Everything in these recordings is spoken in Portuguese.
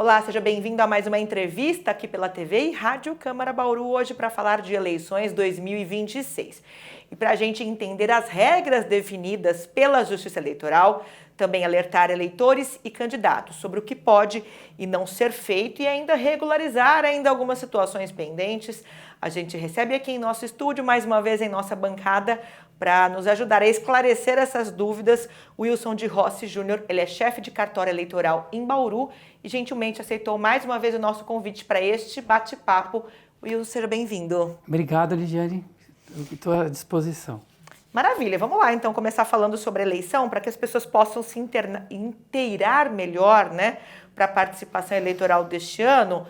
Olá, seja bem-vindo a mais uma entrevista aqui pela TV e Rádio Câmara Bauru, hoje para falar de eleições 2026. E para a gente entender as regras definidas pela Justiça Eleitoral, também alertar eleitores e candidatos sobre o que pode e não ser feito e ainda regularizar algumas situações pendentes, a gente recebe aqui em nosso estúdio, mais uma vez em nossa bancada, para nos ajudar a esclarecer essas dúvidas, Wilson de Rossi Júnior. Ele é chefe de cartório eleitoral em Bauru e gentilmente aceitou mais uma vez o nosso convite para este bate-papo. Wilson, seja bem-vindo. Obrigado, Lidiane. Estou à disposição. Maravilha. Vamos lá, então, começar falando sobre a eleição para que as pessoas possam se inteirar melhor, né, para a participação eleitoral deste ano,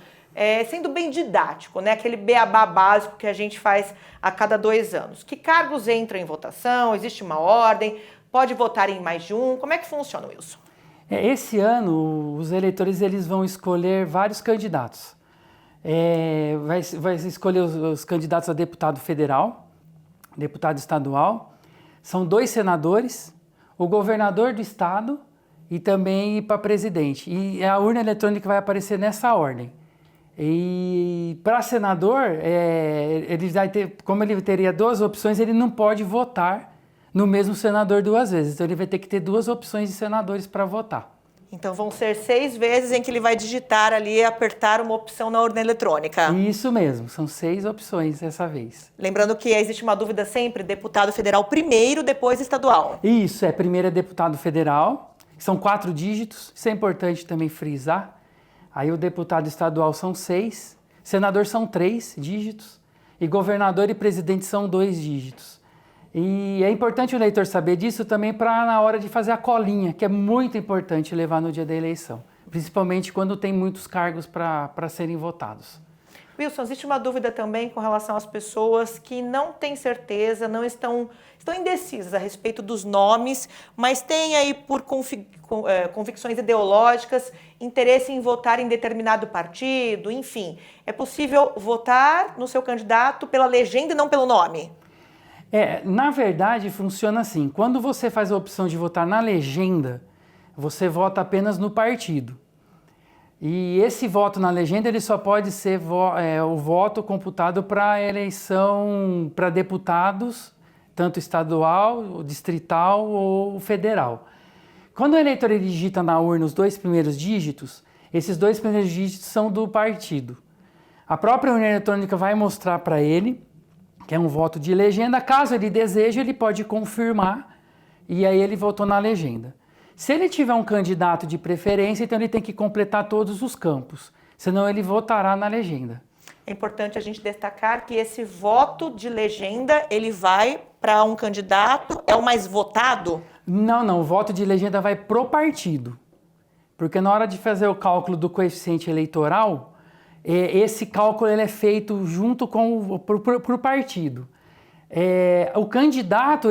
sendo bem didático, né, aquele beabá básico que a gente faz a cada 2 anos. Que cargos entram em votação? Existe uma ordem? Pode votar em mais de um? Como é que funciona, Wilson? Esse ano, os eleitores eles vão escolher vários candidatos. Vai escolher os candidatos a deputado federal, deputado estadual, são 2 senadores, o governador do estado e também para presidente. E a urna eletrônica vai aparecer nessa ordem. E para senador, ele vai ter, como ele teria 2 opções, ele não pode votar no mesmo senador 2 vezes. Então ele vai ter que ter 2 opções de senadores para votar. Então vão ser 6 vezes em que ele vai digitar ali e apertar uma opção na urna eletrônica. Isso mesmo, são 6 opções dessa vez. Lembrando que existe uma dúvida sempre, deputado federal primeiro, depois estadual. Isso, primeiro é deputado federal, são 4 dígitos, isso é importante também frisar. Aí o deputado estadual são 6, senador são 3 dígitos e governador e presidente são 2 dígitos. E é importante o eleitor saber disso também para na hora de fazer a colinha, que é muito importante levar no dia da eleição, principalmente quando tem muitos cargos para serem votados. Wilson, existe uma dúvida também com relação às pessoas que não têm certeza, não estão indecisas a respeito dos nomes, mas têm aí por convicções ideológicas interesse em votar em determinado partido, enfim. É possível votar no seu candidato pela legenda e não pelo nome? Na verdade funciona assim, quando você faz a opção de votar na legenda, você vota apenas no partido. E esse voto na legenda ele só pode ser o voto computado para eleição para deputados, tanto estadual, distrital ou federal. Quando o eleitor ele digita na urna os 2 primeiros dígitos, esses 2 primeiros dígitos são do partido. A própria urna eletrônica vai mostrar para ele que é um voto de legenda. Caso ele deseje, ele pode confirmar e aí ele votou na legenda. Se ele tiver um candidato de preferência, então ele tem que completar todos os campos, senão ele votará na legenda. É importante a gente destacar que esse voto de legenda, ele vai para um candidato, é o mais votado? Não, o voto de legenda vai pro partido, porque na hora de fazer o cálculo do coeficiente eleitoral, esse cálculo ele é feito junto com pro partido. O candidato,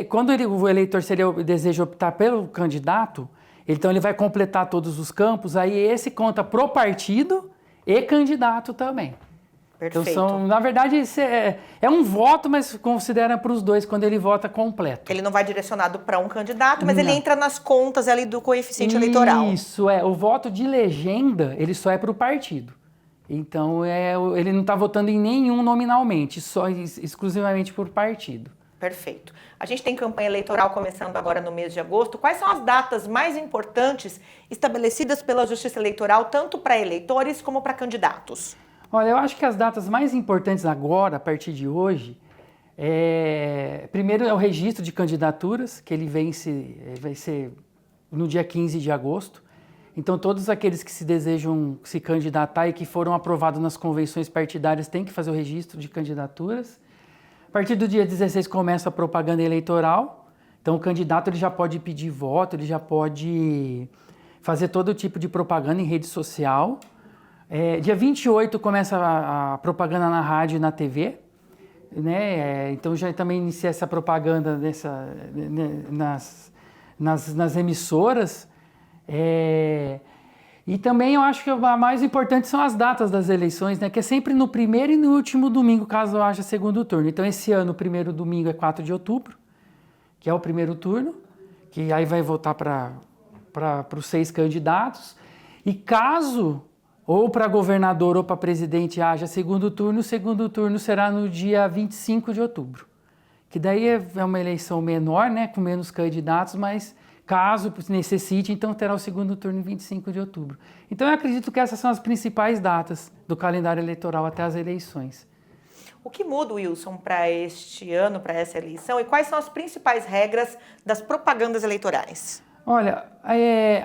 quando o eleitor deseja optar pelo candidato, então ele vai completar todos os campos, aí esse conta pro partido e candidato também. Perfeito. Então, na verdade, é um voto, mas considera para os 2 quando ele vota completo. Ele não vai direcionado para um candidato, mas ele entra nas contas ali do coeficiente eleitoral. Isso, o voto de legenda, ele só é para o partido. Então, ele não está votando em nenhum nominalmente, só exclusivamente por partido. Perfeito. A gente tem campanha eleitoral começando agora no mês de agosto. Quais são as datas mais importantes estabelecidas pela Justiça Eleitoral, tanto para eleitores como para candidatos? Olha, eu acho que as datas mais importantes agora, a partir de hoje, primeiro é o registro de candidaturas, que ele vai ser no dia 15 de agosto. Então, todos aqueles que se desejam se candidatar e que foram aprovados nas convenções partidárias têm que fazer o registro de candidaturas. A partir do dia 16 começa a propaganda eleitoral. Então, o candidato ele já pode pedir voto, ele já pode fazer todo tipo de propaganda em rede social. Dia 28 começa a propaganda na rádio e na TV. Né? Então, já também inicia essa propaganda nas emissoras. E também eu acho que a mais importante são as datas das eleições, né? Que é sempre no primeiro e no último domingo, caso haja segundo turno. Então, esse ano, o primeiro domingo é 4 de outubro, que é o primeiro turno, que aí vai votar para os 6 candidatos. E caso ou para governador ou para presidente haja segundo turno, o segundo turno será no dia 25 de outubro. Que daí é uma eleição menor, né, com menos candidatos, mas caso necessite, então terá o segundo turno em 25 de outubro. Então eu acredito que essas são as principais datas do calendário eleitoral até as eleições. O que muda, Wilson, para este ano, para essa eleição, e quais são as principais regras das propagandas eleitorais? Olha,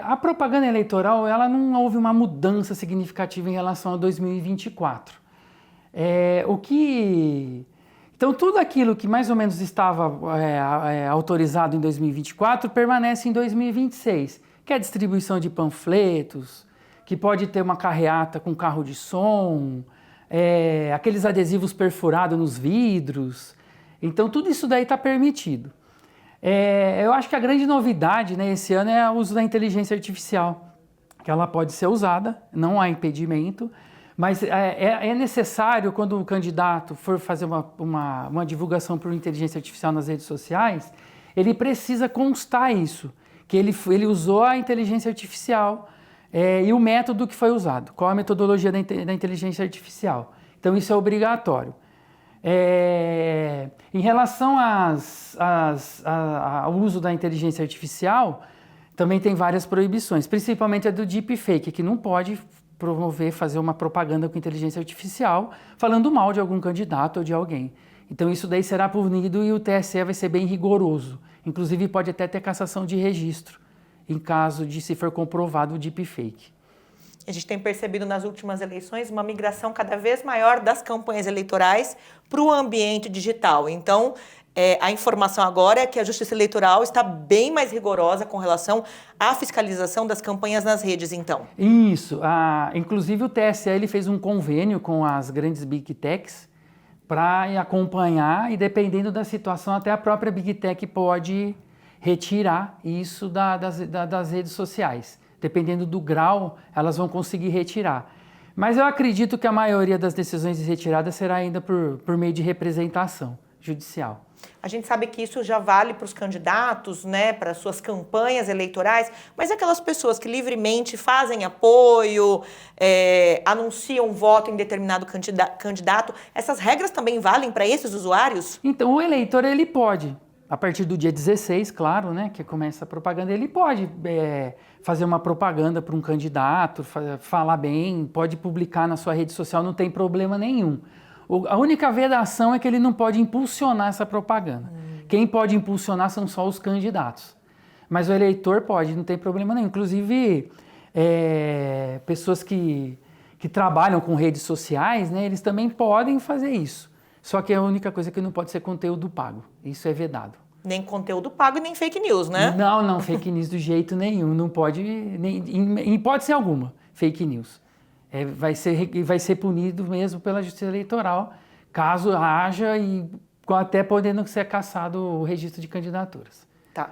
a propaganda eleitoral, ela não houve uma mudança significativa em relação a 2024. Então, tudo aquilo que mais ou menos estava autorizado em 2024 permanece em 2026, que é a distribuição de panfletos, que pode ter uma carreata com carro de som, aqueles adesivos perfurados nos vidros. Então, tudo isso daí está permitido. Eu acho que a grande novidade, né, esse ano é o uso da inteligência artificial, que ela pode ser usada, não há impedimento, mas é necessário, quando o candidato for fazer uma divulgação por inteligência artificial nas redes sociais, ele precisa constar isso, que ele usou a inteligência artificial e o método que foi usado, qual a metodologia da inteligência artificial. Então, isso é obrigatório. Em relação ao uso da inteligência artificial, também tem várias proibições, principalmente a do deepfake, que não pode fazer uma propaganda com inteligência artificial falando mal de algum candidato ou de alguém. Então isso daí será punido e o TSE vai ser bem rigoroso. Inclusive pode até ter cassação de registro, em caso de se for comprovado o deepfake. A gente tem percebido nas últimas eleições uma migração cada vez maior das campanhas eleitorais para o ambiente digital. Então, a informação agora é que a Justiça Eleitoral está bem mais rigorosa com relação à fiscalização das campanhas nas redes, então. Isso. Inclusive, o TSE ele fez um convênio com as grandes Big Techs para acompanhar e, dependendo da situação, até a própria Big Tech pode retirar isso das redes sociais. Dependendo do grau, elas vão conseguir retirar. Mas eu acredito que a maioria das decisões de retirada será ainda por meio de representação judicial. A gente sabe que isso já vale para os candidatos, né, para suas campanhas eleitorais, mas aquelas pessoas que livremente fazem apoio, anunciam voto em determinado candidato, essas regras também valem para esses usuários? Então, o eleitor, ele pode, a partir do dia 16, claro, né, que começa a propaganda, ele pode fazer uma propaganda para um candidato, falar bem, pode publicar na sua rede social, não tem problema nenhum. A única vedação é que ele não pode impulsionar essa propaganda. Quem pode impulsionar são só os candidatos. Mas o eleitor pode, não tem problema nenhum. Inclusive, pessoas que trabalham com redes sociais, né, eles também podem fazer isso. Só que a única coisa que não pode ser conteúdo pago. Isso é vedado. Nem conteúdo pago e nem fake news, né? Não, fake news do jeito nenhum. Não pode, em hipótese alguma, fake news. Vai ser punido mesmo pela Justiça Eleitoral, caso haja e até podendo ser cassado o registro de candidaturas. Tá.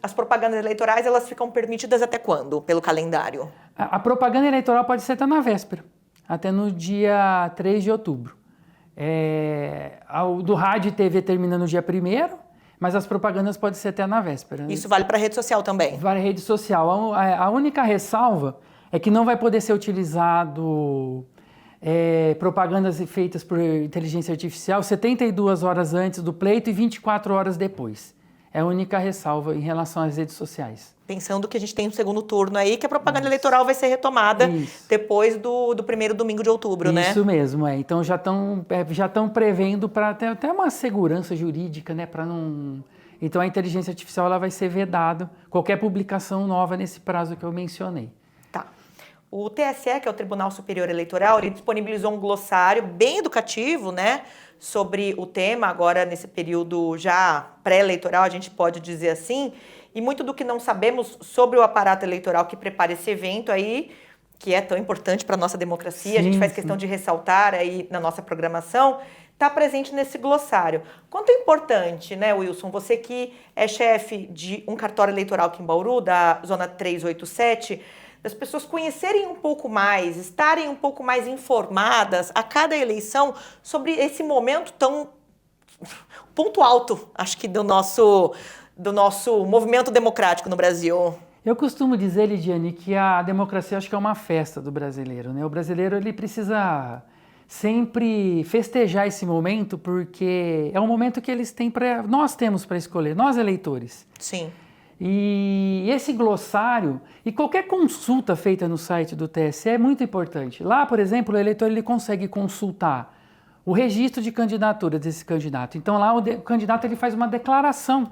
As propagandas eleitorais, elas ficam permitidas até quando, pelo calendário? A propaganda eleitoral pode ser até na véspera, até no dia 3 de outubro. O do rádio e TV termina no dia 1º, mas as propagandas podem ser até na véspera. Isso vale para a rede social também? Vale para a rede social. A única ressalva é que não vai poder ser utilizado propagandas feitas por inteligência artificial 72 horas antes do pleito e 24 horas depois. É a única ressalva em relação às redes sociais. Pensando que a gente tem um segundo turno aí, que a propaganda eleitoral vai ser retomada depois do primeiro domingo de outubro, né? Isso mesmo, Então já estão prevendo para ter até uma segurança jurídica, né? Para não... Então a inteligência artificial ela vai ser vedada, qualquer publicação nova nesse prazo que eu mencionei. Tá. O TSE, que é o Tribunal Superior Eleitoral, ele disponibilizou um glossário bem educativo, né, sobre o tema, agora nesse período já pré-eleitoral, a gente pode dizer assim, e muito do que não sabemos sobre o aparato eleitoral que prepara esse evento aí, que é tão importante para a nossa democracia, sim, a gente faz questão de ressaltar aí na nossa programação, está presente nesse glossário. Quanto é importante, né, Wilson, você que é chefe de um cartório eleitoral aqui em Bauru, da Zona 387, das pessoas conhecerem um pouco mais, estarem um pouco mais informadas a cada eleição sobre esse momento tão... ponto alto, acho que do nosso movimento democrático no Brasil. Eu costumo dizer, Lidiane, que a democracia acho que é uma festa do brasileiro, né? O brasileiro ele precisa sempre festejar esse momento porque é um momento que nós temos para escolher, nós eleitores. Sim. E esse glossário e qualquer consulta feita no site do TSE é muito importante. Lá, por exemplo, o eleitor ele consegue consultar o registro de candidatura desse candidato. Então lá o candidato ele faz uma declaração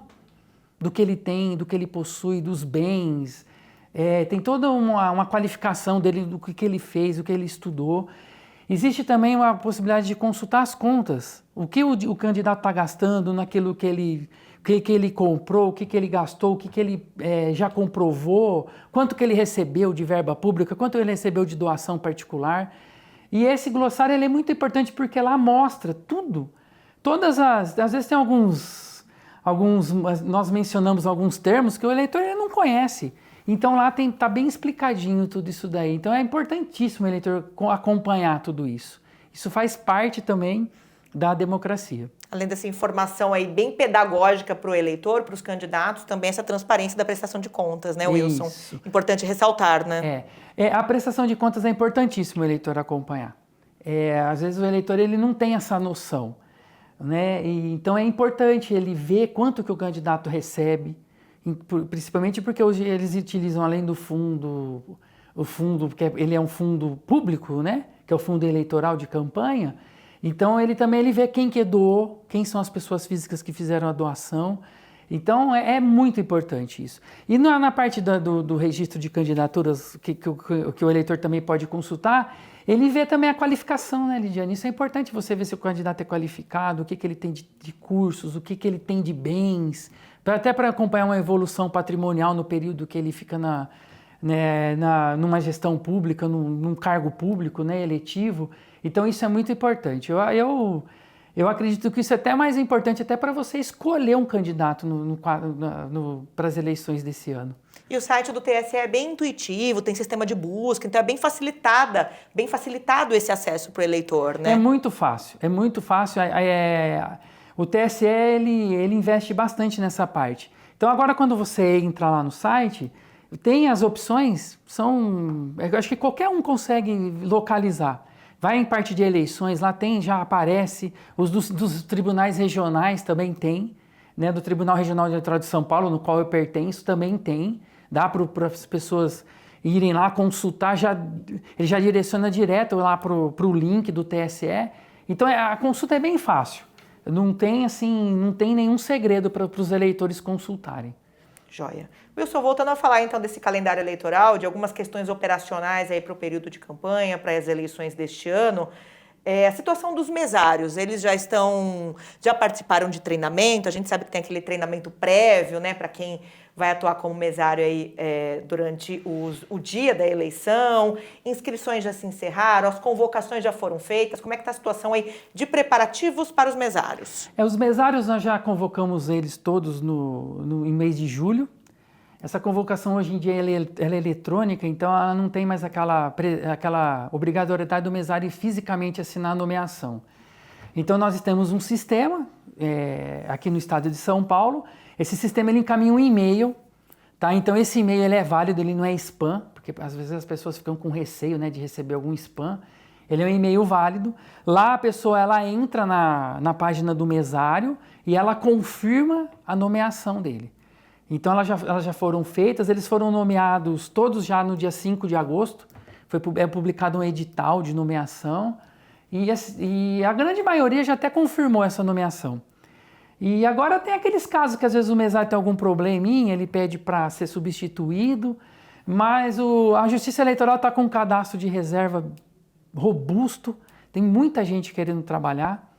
do que ele tem, do que ele possui, dos bens, tem toda uma qualificação dele, do que ele fez, o que ele estudou. Existe também uma possibilidade de consultar as contas, o que o candidato está gastando naquilo que ele comprou, o que ele gastou, o que ele já comprovou, quanto que ele recebeu de verba pública, quanto ele recebeu de doação particular. E esse glossário ele é muito importante porque lá mostra tudo. Às vezes tem nós mencionamos alguns termos que o eleitor ele não conhece. Então lá está bem explicadinho tudo isso daí. Então é importantíssimo o eleitor acompanhar tudo isso. Isso faz parte também da democracia. Além dessa informação aí bem pedagógica para o eleitor, para os candidatos, também essa transparência da prestação de contas, né, Wilson? Isso. Importante ressaltar, né? A prestação de contas é importantíssimo o eleitor acompanhar. Às vezes o eleitor ele não tem essa noção, né? Então é importante ele ver quanto que o candidato recebe, principalmente porque hoje eles utilizam além do fundo, porque ele é um fundo público, né? Que é o fundo eleitoral de campanha. Então ele vê quem que doou, quem são as pessoas físicas que fizeram a doação. Então é muito importante isso. E na parte do registro de candidaturas que o eleitor também pode consultar, ele vê também a qualificação, né, Lidiane? Isso é importante você ver se o candidato é qualificado, o que ele tem de cursos, o que ele tem de bens, até para acompanhar uma evolução patrimonial no período que ele fica numa gestão pública, num cargo público, né, eletivo. Então isso é muito importante. Eu acredito que isso é até mais importante até para você escolher um candidato para as eleições desse ano. E o site do TSE é bem intuitivo, tem sistema de busca, então é bem facilitado esse acesso para o eleitor, né? É muito fácil, é muito fácil. O TSE ele investe bastante nessa parte. Então agora quando você entra lá no site, tem as opções, eu acho que qualquer um consegue localizar. Vai em parte de eleições, lá já aparece, os dos tribunais regionais também tem, né? Do Tribunal Regional Eleitoral de São Paulo, no qual eu pertenço, também tem. Dá para as pessoas irem lá consultar, ele já direciona direto lá para o link do TSE. Então a consulta é bem fácil, não tem nenhum segredo para os eleitores consultarem. Joia. Wilson, voltando a falar então desse calendário eleitoral, de algumas questões operacionais aí para o período de campanha, para as eleições deste ano, a situação dos mesários, eles já participaram de treinamento, a gente sabe que tem aquele treinamento prévio, né, para quem vai atuar como mesário aí durante o dia da eleição, inscrições já se encerraram, as convocações já foram feitas, como é que está a situação aí de preparativos para os mesários? Os mesários nós já convocamos eles todos em mês de julho. Essa convocação hoje em dia ela é eletrônica, então ela não tem mais aquela obrigatoriedade do mesário fisicamente assinar a nomeação. Então nós temos um sistema aqui no estado de São Paulo. Esse sistema ele encaminha um e-mail, tá? Então esse e-mail ele é válido, ele não é spam, porque às vezes as pessoas ficam com receio, né, de receber algum spam. Ele é um e-mail válido. Lá a pessoa ela entra na página do mesário e ela confirma a nomeação dele. Então elas já foram feitas, eles foram nomeados todos já no dia 5 de agosto, é publicado um edital de nomeação e a grande maioria já até confirmou essa nomeação. E agora tem aqueles casos que às vezes o mesário tem algum probleminha, ele pede para ser substituído, mas a Justiça Eleitoral está com um cadastro de reserva robusto, tem muita gente querendo trabalhar.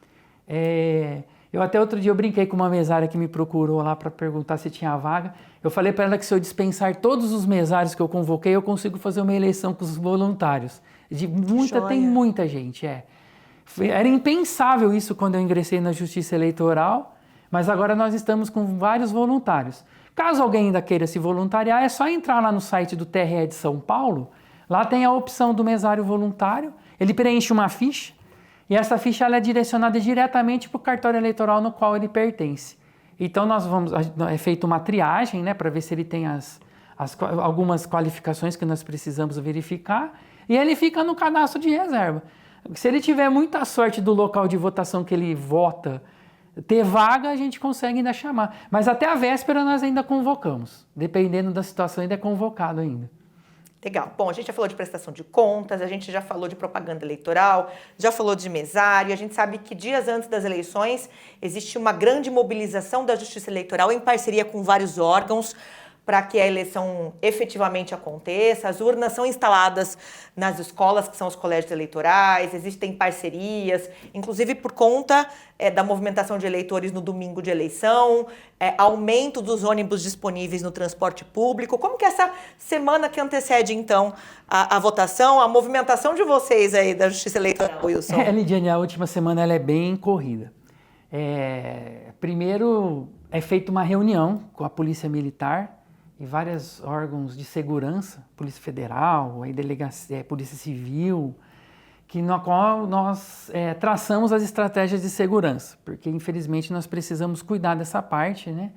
Eu até outro dia eu brinquei com uma mesária que me procurou lá para perguntar se tinha vaga. Eu falei para ela que se eu dispensar todos os mesários que eu convoquei, eu consigo fazer uma eleição com os voluntários. Tem muita gente, Era impensável isso quando eu ingressei na Justiça Eleitoral, mas agora nós estamos com vários voluntários. Caso alguém ainda queira se voluntariar, é só entrar lá no site do TRE de São Paulo. Lá tem a opção do mesário voluntário, ele preenche uma ficha, e essa ficha ela é direcionada diretamente para o cartório eleitoral no qual ele pertence. Então é feita uma triagem, né, para ver se ele tem as algumas qualificações que nós precisamos verificar, e ele fica no cadastro de reserva. Se ele tiver muita sorte do local de votação que ele vota ter vaga, a gente consegue ainda chamar. Mas até a véspera nós ainda convocamos. Dependendo da situação, ainda é convocado ainda. Legal. Bom, a gente já falou de prestação de contas, a gente já falou de propaganda eleitoral, já falou de mesário. A gente sabe que dias antes das eleições existe uma grande mobilização da Justiça Eleitoral em parceria com vários órgãos para que a eleição efetivamente aconteça. As urnas são instaladas nas escolas, que são os colégios eleitorais, existem parcerias, inclusive por conta da movimentação de eleitores no domingo de eleição, aumento dos ônibus disponíveis no transporte público. Como que essa semana que antecede, então, a votação, a movimentação de vocês aí da Justiça Eleitoral, Wilson? Lidiane, a última semana ela é bem corrida. Primeiro, é feita uma reunião com a Polícia Militar e vários órgãos de segurança, Polícia Federal, aí Delegacia, Polícia Civil, na qual nós traçamos as estratégias de segurança, porque infelizmente nós precisamos cuidar dessa parte, né?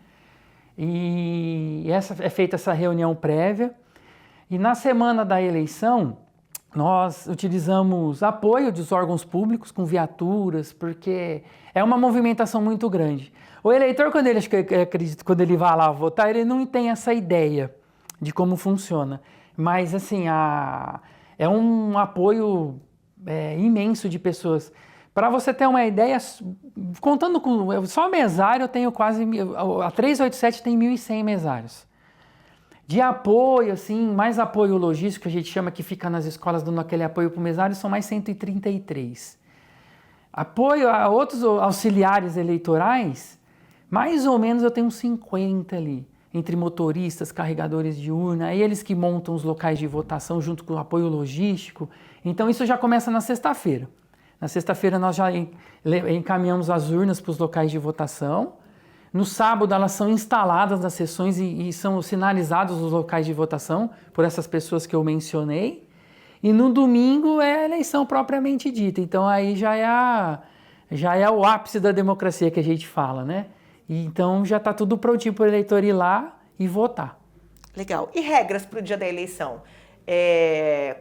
E é feita essa reunião prévia, e na semana da eleição nós utilizamos apoio dos órgãos públicos com viaturas, porque é uma movimentação muito grande. O eleitor, quando ele vai lá votar, ele não tem essa ideia de como funciona. Mas, assim, é um apoio imenso de pessoas. Para você ter uma ideia, contando com só mesário, eu tenho quase... A 387 tem 1.100 mesários. De apoio, assim, mais apoio logístico, que a gente chama, que fica nas escolas dando aquele apoio para o mesário, são mais 133. Apoio a outros auxiliares eleitorais, mais ou menos eu tenho uns 50 ali, entre motoristas, carregadores de urna, eles que montam os locais de votação junto com o apoio logístico. Então isso já começa na sexta-feira. Na sexta-feira nós já encaminhamos as urnas para os locais de votação. No sábado elas são instaladas nas sessões e são sinalizados os locais de votação por essas pessoas que eu mencionei. E no domingo é a eleição propriamente dita. Então aí já é o ápice da democracia que a gente fala, né? E então já está tudo prontinho para o eleitor ir lá e votar. Legal. E regras para o dia da eleição?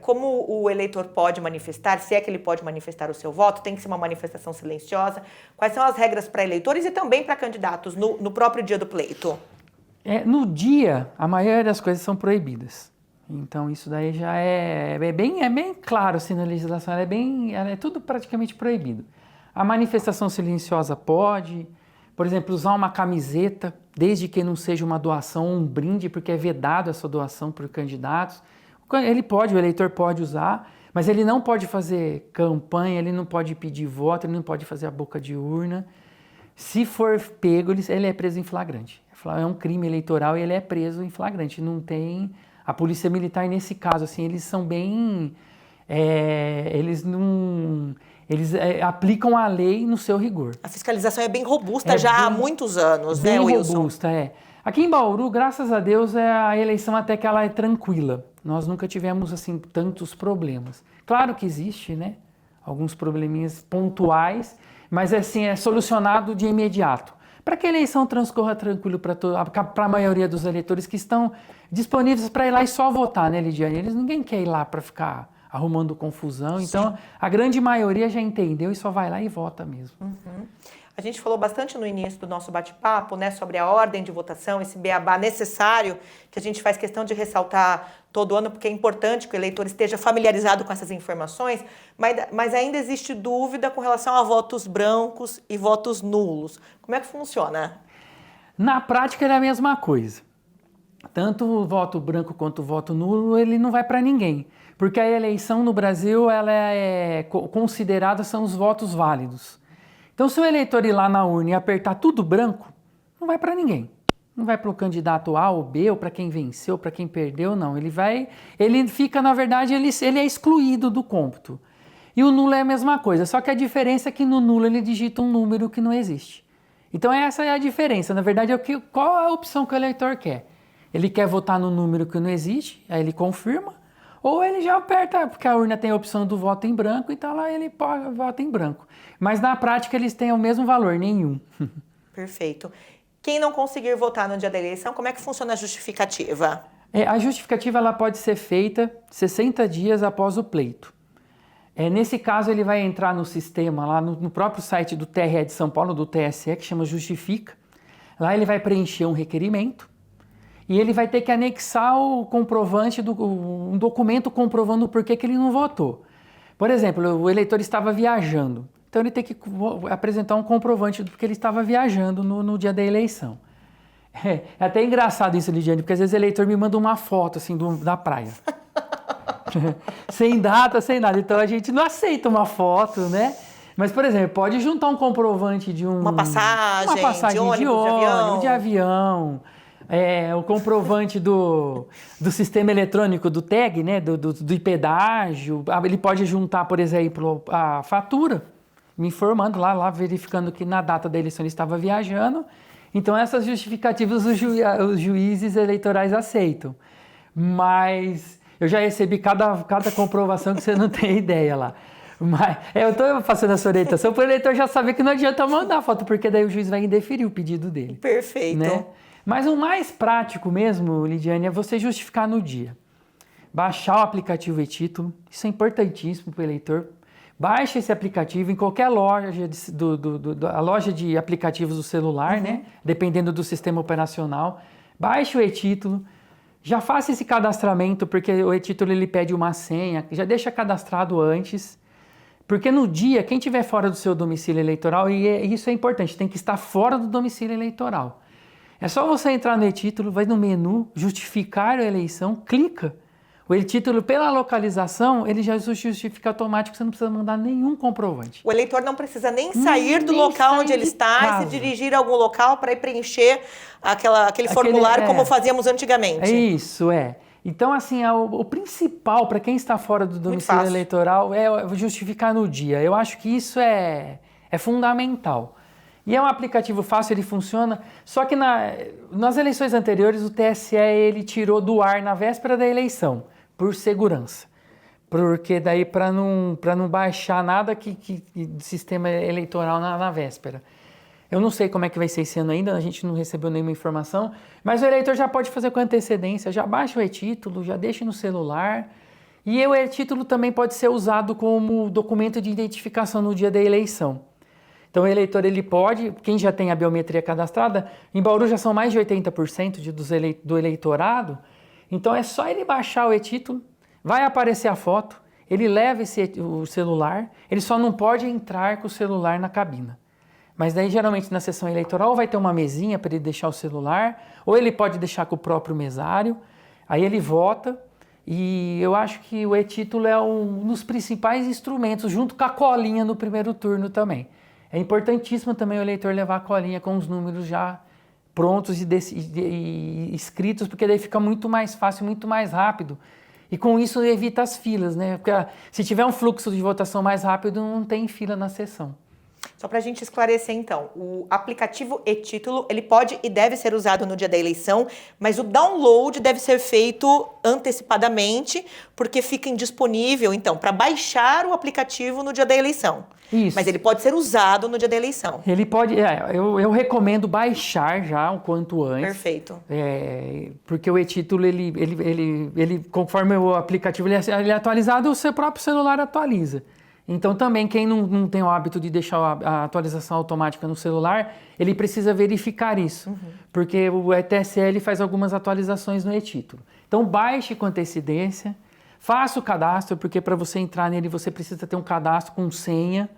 Como o eleitor pode manifestar, se é que ele pode manifestar o seu voto, tem que ser uma manifestação silenciosa. Quais são as regras para eleitores e também para candidatos no próprio dia do pleito? No dia, a maioria das coisas são proibidas. Então isso daí já é bem claro assim, na legislação, ela é tudo praticamente proibido. A manifestação silenciosa pode, por exemplo, usar uma camiseta, desde que não seja uma doação ou um brinde, porque é vedado essa doação por candidatos. O eleitor pode usar, mas ele não pode fazer campanha, ele não pode pedir voto, ele não pode fazer a boca de urna. Se for pego, ele é preso em flagrante. É um crime eleitoral e ele é preso em flagrante. Não tem... A Polícia Militar, nesse caso, assim, eles são bem... Eles aplicam a lei no seu rigor. A fiscalização é bem robusta há muitos anos, né, Wilson? Bem robusta, Aqui em Bauru, graças a Deus, a eleição até que ela é tranquila. Nós nunca tivemos, assim, tantos problemas. Claro que existe, né? Alguns probleminhas pontuais, mas, assim, é solucionado de imediato. Para que a eleição transcorra tranquilo para a maioria dos eleitores que estão disponíveis para ir lá e só votar, né, Lidiane? Ninguém quer ir lá para ficar arrumando confusão. Então, sim, a grande maioria já entendeu e só vai lá e vota mesmo. Uhum. A gente falou bastante no início do nosso bate-papo, né, sobre a ordem de votação, esse beabá necessário que a gente faz questão de ressaltar todo ano, porque é importante que o eleitor esteja familiarizado com essas informações, mas ainda existe dúvida com relação a votos brancos e votos nulos. Como é que funciona? Na prática é a mesma coisa. Tanto o voto branco quanto o voto nulo, ele não vai para ninguém. Porque a eleição no Brasil, ela é considerada, são os votos válidos. Então, se o eleitor ir lá na urna e apertar tudo branco, não vai para ninguém. Não vai para o candidato A ou B, ou para quem venceu, para quem perdeu, não. Ele fica, na verdade, ele é excluído do cômputo. E o nulo é a mesma coisa, só que a diferença é que no nulo ele digita um número que não existe. Então, essa é a diferença. Na verdade, qual é a opção que o eleitor quer? Ele quer votar no número que não existe, aí ele confirma, ou ele já aperta, porque a urna tem a opção do voto em branco, então lá ele vota em branco. Mas na prática eles têm o mesmo valor, nenhum. Perfeito. Quem não conseguir votar no dia da eleição, como é que funciona a justificativa? A justificativa ela pode ser feita 60 dias após o pleito. Nesse caso, ele vai entrar no sistema, lá no próprio site do TRE de São Paulo, do TSE, que chama Justifica. Lá ele vai preencher um requerimento e ele vai ter que anexar o comprovante, um documento comprovando o porquê que ele não votou. Por exemplo, o eleitor estava viajando, então ele tem que apresentar um comprovante do que ele estava viajando no dia da eleição. É até engraçado isso, Lidiane, porque às vezes o eleitor me manda uma foto assim da praia. Sem data, sem nada. Então a gente não aceita uma foto, né? Mas, por exemplo, pode juntar um comprovante de uma passagem de avião, o comprovante do sistema eletrônico do TAG, né? Do pedágio. Ele pode juntar, por exemplo, a fatura, me informando lá verificando que na data da eleição ele estava viajando. Então, essas justificativas os juízes eleitorais aceitam. Mas eu já recebi cada comprovação que você não tem ideia lá. Mas eu estou fazendo essa orientação para o eleitor já saber que não adianta mandar a foto, porque daí o juiz vai indeferir o pedido dele. Perfeito. Né? Mas o mais prático mesmo, Lidiane, é você justificar no dia. Baixar o aplicativo e-título, isso é importantíssimo para o eleitor. Baixe esse aplicativo em qualquer loja, a loja de aplicativos do celular, né? Dependendo do sistema operacional. Baixe o e-título, já faça esse cadastramento, porque o e-título ele pede uma senha, já deixa cadastrado antes. Porque no dia, quem estiver fora do seu domicílio eleitoral, e isso é importante, tem que estar fora do domicílio eleitoral. É só você entrar no e-título, vai no menu, justificar a eleição, clica. O e-título, pela localização, ele já justifica automático, você não precisa mandar nenhum comprovante. O eleitor não precisa nem sair do local onde ele está e se dirigir a algum local para ir preencher aquele formulário como fazíamos antigamente. Isso. Então, assim, o principal para quem está fora do domicílio eleitoral é justificar no dia. Eu acho que isso é fundamental. E é um aplicativo fácil, ele funciona. Só que nas eleições anteriores, o TSE ele tirou do ar na véspera da eleição, por segurança. Porque daí para não baixar nada do sistema eleitoral na véspera. Eu não sei como é que vai ser esse ano ainda, a gente não recebeu nenhuma informação, mas o eleitor já pode fazer com antecedência, já baixa o e-título, já deixa no celular. E o e-título também pode ser usado como documento de identificação no dia da eleição. Então o eleitor, ele pode, quem já tem a biometria cadastrada, em Bauru já são mais de 80% do eleitorado, então é só ele baixar o e-título, vai aparecer a foto, ele leva o celular, ele só não pode entrar com o celular na cabina. Mas daí, geralmente, na sessão eleitoral, vai ter uma mesinha para ele deixar o celular, ou ele pode deixar com o próprio mesário, aí ele vota, e eu acho que o e-título é um dos principais instrumentos, junto com a colinha no primeiro turno também. É importantíssimo também o eleitor levar a colinha com os números já prontos e escritos, porque daí fica muito mais fácil, muito mais rápido. E com isso evita as filas, né? Porque se tiver um fluxo de votação mais rápido, não tem fila na sessão. Só para a gente esclarecer, então, o aplicativo e-título, ele pode e deve ser usado no dia da eleição, mas o download deve ser feito antecipadamente, porque fica indisponível, então, para baixar o aplicativo no dia da eleição. Isso. Mas ele pode ser usado no dia da eleição. Ele pode, eu recomendo baixar já o quanto antes. Perfeito. Porque o e-título, ele conforme o aplicativo ele é atualizado, o seu próprio celular atualiza. Então também quem não tem o hábito de deixar a atualização automática no celular, ele precisa verificar isso, porque o TSE ele faz algumas atualizações no e-título. Então baixe com antecedência, faça o cadastro, porque para você entrar nele você precisa ter um cadastro com senha.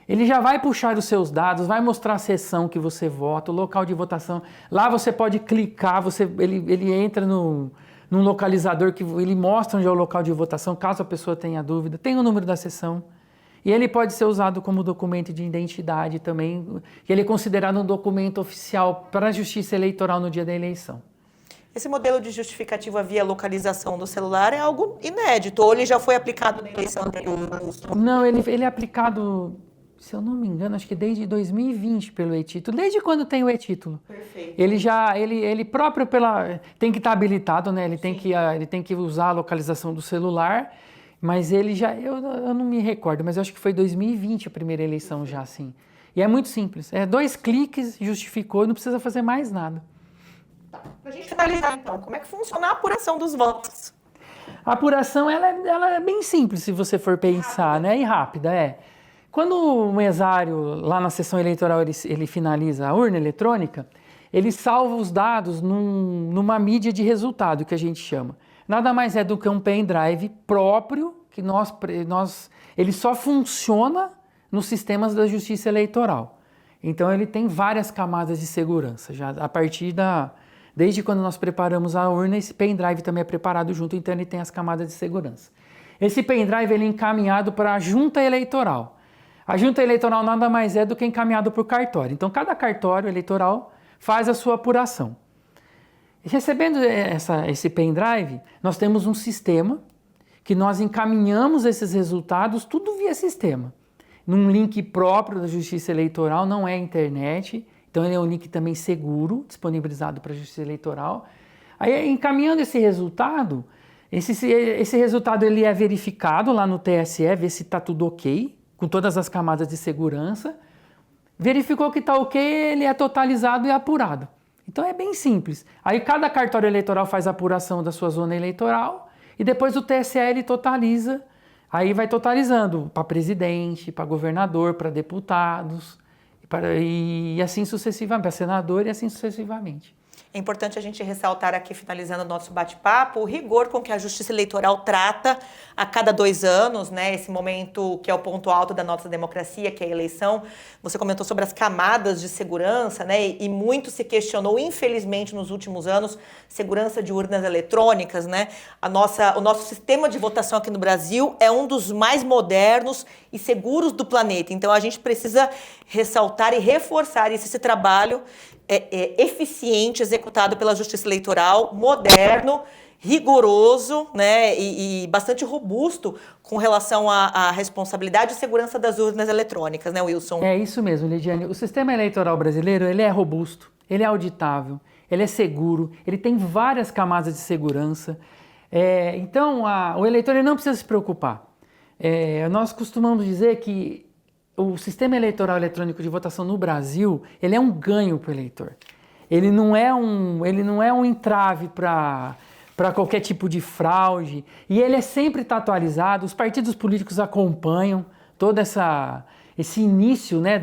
Ele já vai puxar os seus dados, vai mostrar a sessão que você vota, o local de votação. Lá você pode clicar, ele entra num localizador que ele mostra onde é o local de votação, caso a pessoa tenha dúvida, tem o número da sessão. E ele pode ser usado como documento de identidade também, que ele é considerado um documento oficial para a Justiça Eleitoral no dia da eleição. Esse modelo de justificativa via localização do celular é algo inédito, ou ele já foi aplicado na eleição anterior? Não, ele é aplicado, se eu não me engano, acho que desde 2020 pelo e-título, desde quando tem o e-título. Perfeito. Ele próprio tem que estar habilitado, né? Ele tem que usar a localização do celular. Mas ele já, eu não me recordo, mas eu acho que foi 2020 a primeira eleição já, assim. E é muito simples, 2 cliques, justificou, não precisa fazer mais nada. Para a gente finalizar, então, como é que funciona a apuração dos votos? A apuração ela é bem simples, se você for pensar, né? E rápida, Quando o mesário, lá na sessão eleitoral, ele finaliza a urna eletrônica, ele salva os dados numa mídia de resultado, que a gente chama. Nada mais é do que um pendrive próprio, que ele só funciona nos sistemas da Justiça Eleitoral. Então ele tem várias camadas de segurança, já desde quando nós preparamos a urna, esse pendrive também é preparado junto, então ele tem as camadas de segurança. Esse pendrive ele é encaminhado para a junta eleitoral. A junta eleitoral nada mais é do que encaminhado por cartório. Então cada cartório eleitoral faz a sua apuração. Recebendo esse pendrive, nós temos um sistema que nós encaminhamos esses resultados tudo via sistema. Num link próprio da Justiça Eleitoral, não é internet, então ele é um link também seguro, disponibilizado para a Justiça Eleitoral. Aí, encaminhando esse resultado, esse resultado ele é verificado lá no TSE, vê se está tudo ok, com todas as camadas de segurança. Verificou que está ok, ele é totalizado e apurado. Então é bem simples. Aí cada cartório eleitoral faz a apuração da sua zona eleitoral e depois o TSE ele totaliza. Aí vai totalizando para presidente, para governador, para deputados, e assim sucessivamente, para senador e assim sucessivamente. É importante a gente ressaltar aqui, finalizando o nosso bate-papo, o rigor com que a Justiça Eleitoral trata a cada 2 anos, né? Esse momento que é o ponto alto da nossa democracia, que é a eleição. Você comentou sobre as camadas de segurança, né? E muito se questionou, infelizmente, nos últimos anos, segurança de urnas eletrônicas, né? O nosso sistema de votação aqui no Brasil é um dos mais modernos e seguros do planeta. Então, a gente precisa ressaltar e reforçar esse trabalho eficiente, executado pela Justiça Eleitoral, moderno, rigoroso, né, e bastante robusto com relação à responsabilidade e segurança das urnas eletrônicas, né, Wilson? É isso mesmo, Lidiane. O sistema eleitoral brasileiro, ele é robusto, ele é auditável, ele é seguro, ele tem várias camadas de segurança. Então, o eleitor ele não precisa se preocupar. Nós costumamos dizer que o sistema eleitoral eletrônico de votação no Brasil, ele é um ganho para o eleitor. Ele não é um entrave para qualquer tipo de fraude, e ele sempre está atualizado, os partidos políticos acompanham todo esse início, né,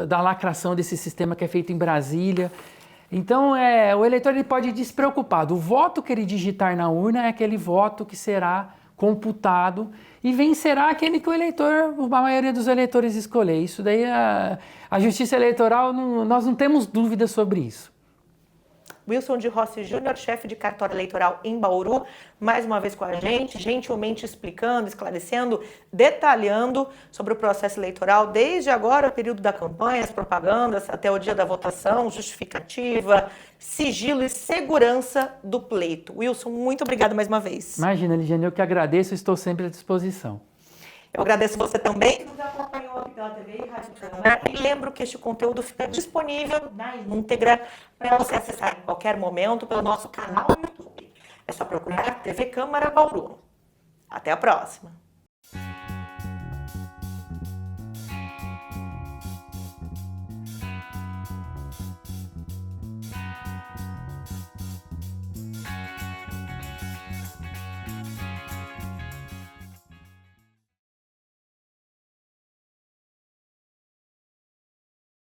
da lacração desse sistema que é feito em Brasília. Então, o eleitor ele pode ir despreocupado. O voto que ele digitar na urna é aquele voto que será computado e vencerá aquele que a maioria dos eleitores escolher. Isso daí, a Justiça Eleitoral, nós não temos dúvidas sobre isso. Wilson de Rossi Júnior, chefe de cartório eleitoral em Bauru, mais uma vez com a gente, gentilmente explicando, esclarecendo, detalhando sobre o processo eleitoral, desde agora, o período da campanha, as propagandas, até o dia da votação, justificativa, sigilo e segurança do pleito. Wilson, muito obrigada mais uma vez. Imagina, Ligiane, eu que agradeço, estou sempre à disposição. Eu agradeço você também que nos acompanhou aqui pela TV e Rádio Câmara. E lembro que este conteúdo fica disponível na íntegra para você acessar em qualquer momento pelo nosso canal no YouTube. É só procurar TV Câmara Bauru. Até a próxima!